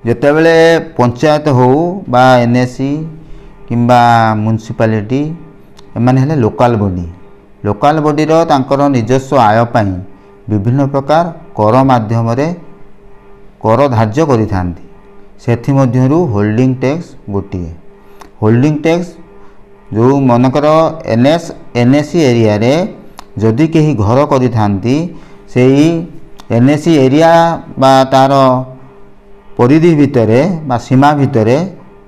ଯେତେବେଳେ ପଞ୍ଚାୟତ ହଉ ବା ଏନ୍ଏସି କିମ୍ବା म्युनिसिपालिटी एमाने हेले लोकल बॉडी। लोकल बॉडीर तांकर निजस्व आय पाई विभिन्न प्रकार कर माध्यम कर धार्य करिथांती। सेथि मध्यरु होल्डिंग टैक्स गोटे। होल्डिंग टैक्स जो मनकर एनएसी एरिया रे जदि केही घर करिथांती सेही एनएसी एरिया बा तार परिधि भितरे बा सीमा भितरे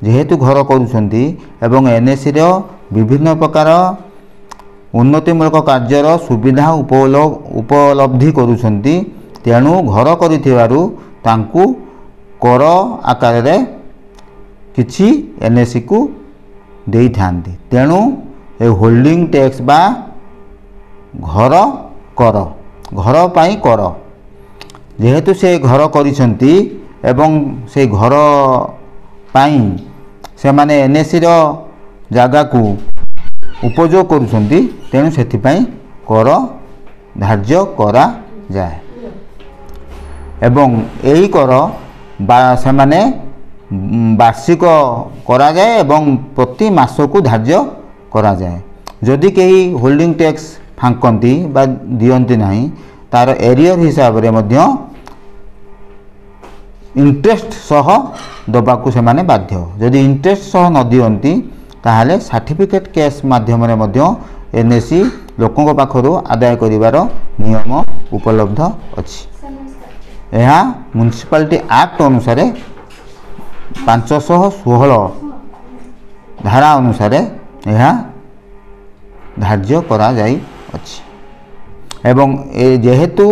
जेहेतु घर करुछंती एवं एनएसी रो विभिन्न प्रकार उन्नतिमूलक कार्यर सुविधा उपलब्धि करुछंती। तेणु घर करिथिबारु तांकु कर आकार रे किछि एनएसी को देई थांती। तेणु ए होल्डिंग टैक्स बा घर कर घर पाई कर जेहेतु से घर करिछंती एवं से घर पाई से माने एनएसी रो जागा को उपयोग करुछंती। तेणु सेथिपाई कर धार्य करा जाए एवं एही कर से माने वार्षिक करा जाए एवं प्रति मास को धार्य करा जाए। जदि कहीं होल्डिंग टैक्स फांकती बा दियंती नहीं तार एरियर हिसाब रे मध्य इंटरेस्ट सह दबाकू से माने बाध्य। जदि इंटरेस्ट सह न दियंती ताहाले सर्टिफिकेट केस माध्यम रे मध्य एनएसी लोकों पाखरु आदाय करिवार नियम उपलब्ध अछि। यह म्युनिसिपालिटी एक्ट अनुसार 516 धारा अनुसार यह धार्य करा जाई अछि। एवं जेहेतु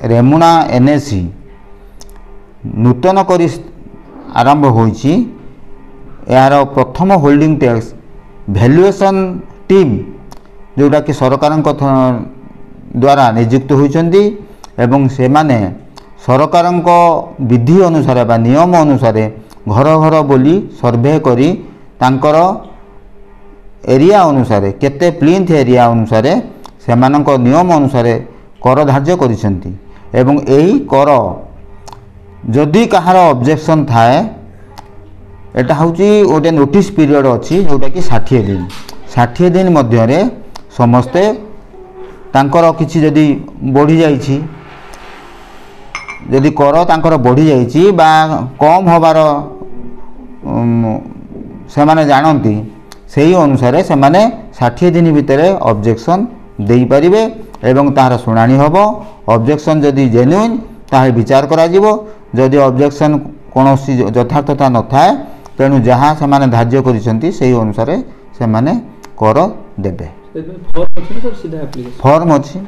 रेमुना एनएसी नूतन करी आरंभ होईछि यार प्रथम होल्डिंग टैक्स वैल्यूएशन टीम जोटा कि सरकार द्वारा नियुक्त होइछन्ती एवं से माने सरकार विधि अनुसार बा नियम अनुसार घर घर बोली सर्वे करी तांकर एरिया अनुसार केते प्लिंथ एरिया अनुसार से मानक नियम अनुसार कर धार्य करिसेंती। एवं एही कर जदि कहार ऑब्जेक्शन थाए एटा होची ओटे नोटिस पीरियड अछि जोटा कि 60 दिन मध्य रे समस्ते तांकर किछि जदि बढ़ी जाइछि जदि कर तांकर बढ़ी जाइछि बा कम होबार से माने जानती सेही अनुसार से माने 60 दिन भितर ऑब्जेक्शन देई परिबे एवं तार सुनानी होबो। ऑब्जेक्शन जदि जेन्युइन ताहे विचार करा जिवो। जदि ऑब्जेक्शन कोनोसी यथार्थता न थाए तेणु जहाँ से माने धार्य करिसेंती सेही अनुसार से माने कर देबे। फॉर्म अछि।